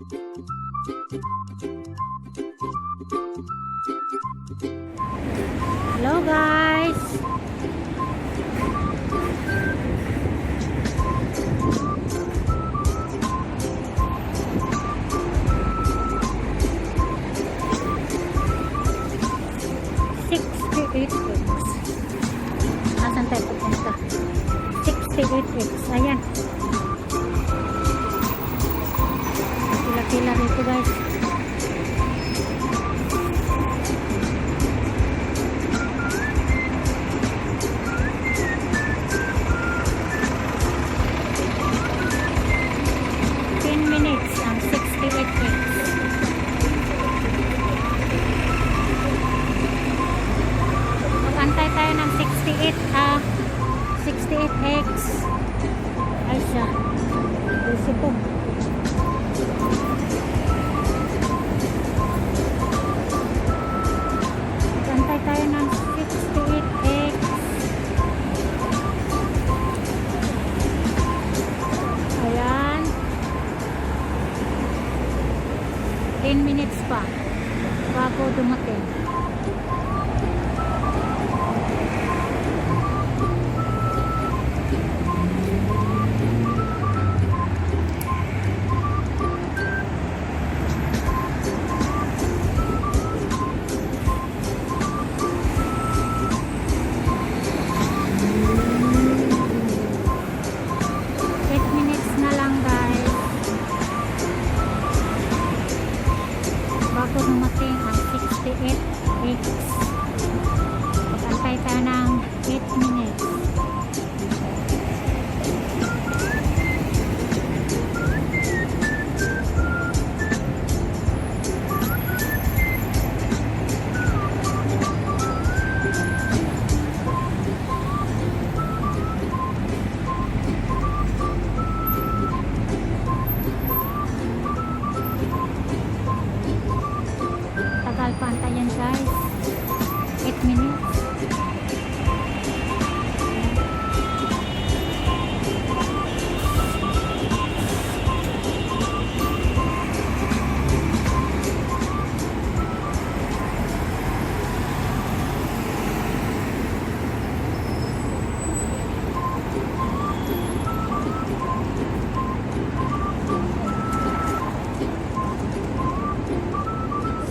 Hello guys. Asan tayo pupunta? 68X. Ayan. Pila-pila rito guys. Antay tayo ng 68X. Ay siya. Gusto po. Antay tayo ng 68X. Ayan. 10 minutes pa bago dumating. Bago dumating ang 68X. Pag-antay tayo ng 8 minutes. Pantayan guys, 8 minutes.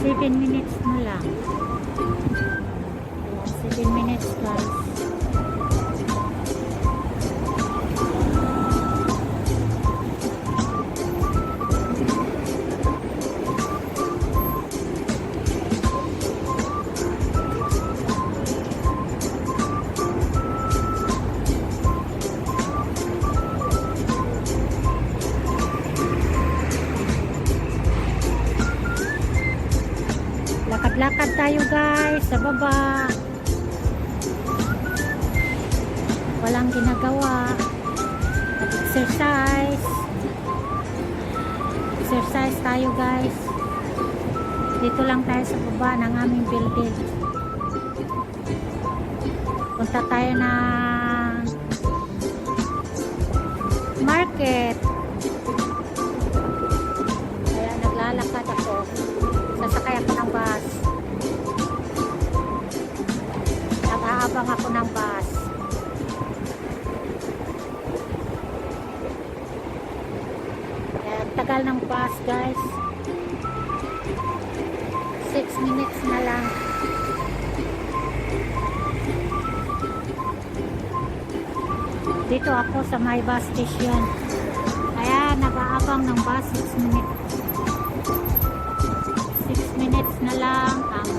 Seven minutes na lang. 7 minutes guys. Lakad-lakad tayo guys sa baba. Walang ginagawa. Exercise. Exercise tayo guys. Dito lang tayo sa baba ng aming building. Punta tayo ng market. Kaya naglalakad ako. Sasakay ako ng bus. Nag-aabang ako ng bus. Ayan, tagal ng bus guys. 6 minutes na lang. Dito ako sa may bus station. Ayan, nag-aabang ng bus. 6 minutes. 6 minutes na lang ang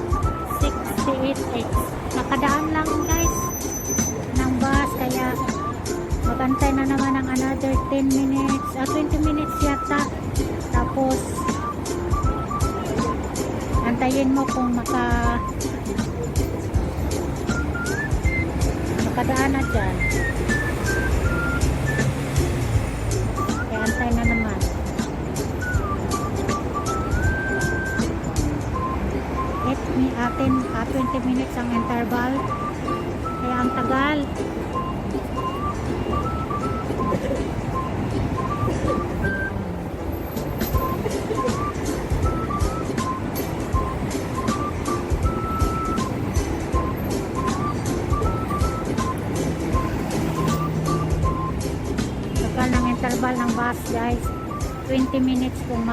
68X. Nakadaan lang guys ng bus, kaya magantay na naman ang another 10 minutes 20 minutes yata. Tapos antayin mo kung makadaan na dyan. Kaya antay na naman. 20 minutes ang interval. Kaya ang tagal. 20 minutes kung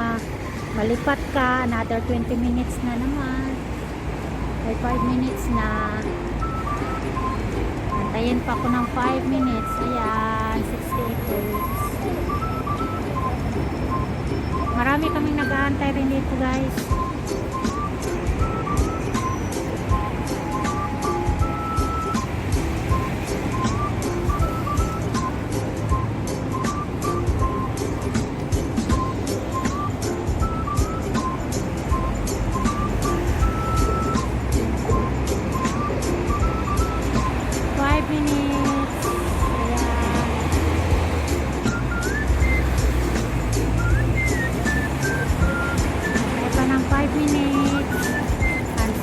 malipat ka, another 20 minutes na naman. May 5 minutes na. Antayin pa ako ng 5 minutes. Ayan, 68 weeks. Marami kaming nag-aantay rin dito guys.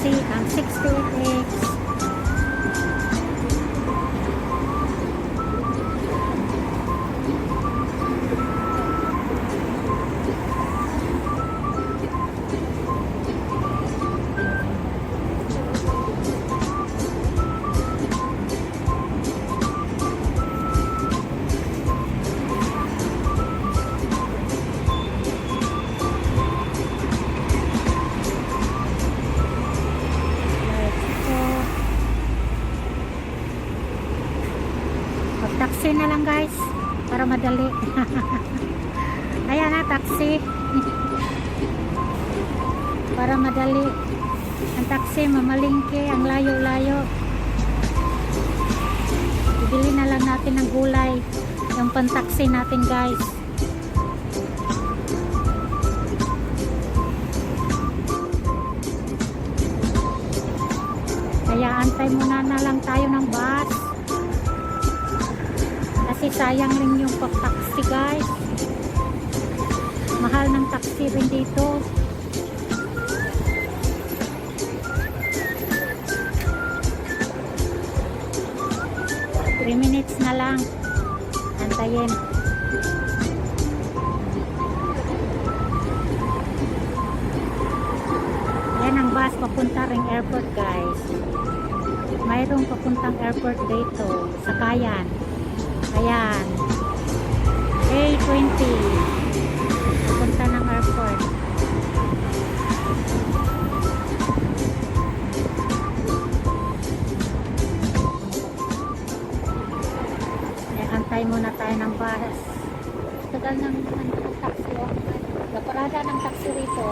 Ang 68X. Taxi na lang guys para madali. Ayan na, taxi. Para madali. Ang taxi mamalingke, ang layo-layo. Bibili na lang natin ng gulay yung pan-taxi natin guys. Kaya antay muna na lang tayo ng bus. Kasi sayang rin yung pag-taxi guys. Mahal ng taxi rin dito. Minutes na lang. Antayin. Yan ang bus papunta ring airport guys. Mayroong papuntang airport dito. Sakayan. Ayan. A20. Papunta ng airport. Antay muna tayo ng bus. Tagal ng taxi. Naparada ng taxi rito.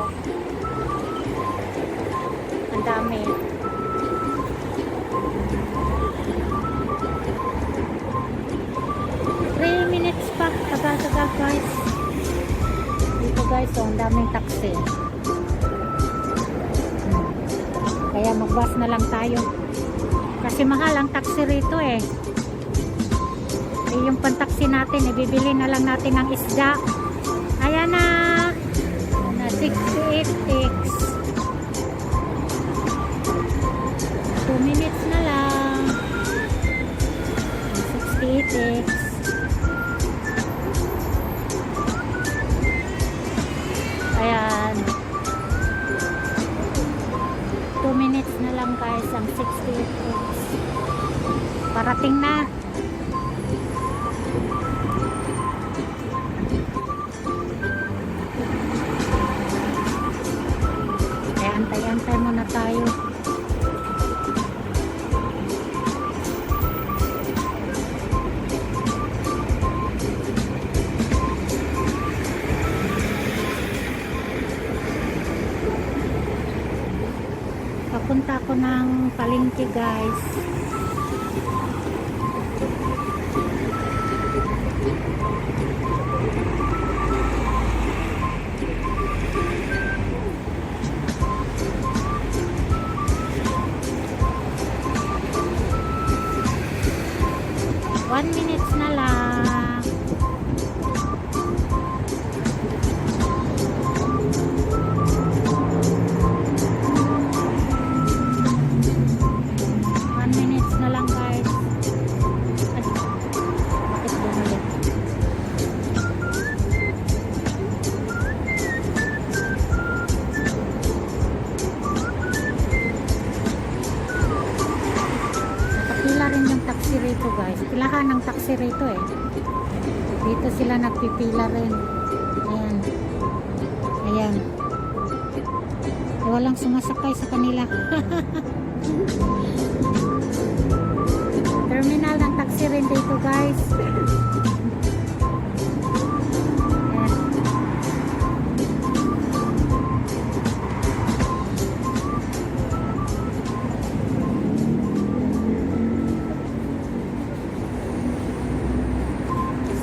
Ang dami. Pa, tagal-tagal guys. Dito guys, oh, ang daming taxi. Kaya mag-bus na lang tayo. Kasi mahal ang taxi rito eh. Yung pan-taxi natin, ibibili na lang natin ng isda. Ayan na. Na 68X. 2 minutes na lang. 68X. Ayan. 2 minutes na lang guys ang 68X. Parating na. Kaya antay-antay muna tayo. Papunta ako ng palengke guys. One minutes na lang. Taxi rito guys. Pilahan ng taxi rito eh. Dito sila nagpipila rin. Ayan. Ayan. Walang sumasakay sa kanila. Terminal ng taxi rin dito, guys. Ayan.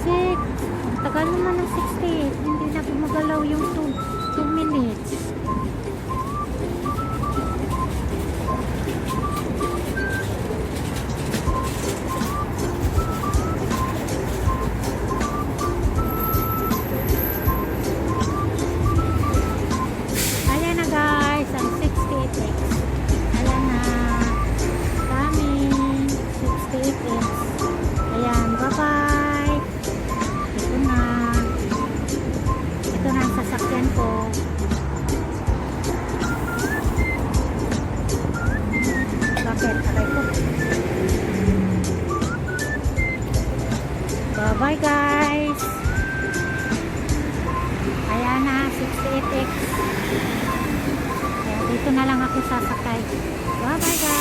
Six. Ang tagal naman ng 68. Hindi na gumagalaw yung 2 minutes. Ayan na guys, ang 68X. Ayan na. Coming. 68X. Ayan, bye-bye. Ito na. Ito na ang sasakyan ko. Bakit? Aray ko. Bye-bye guys. Ayan na, 68X. Kaya dito na lang ako sasakay. Bye-bye guys.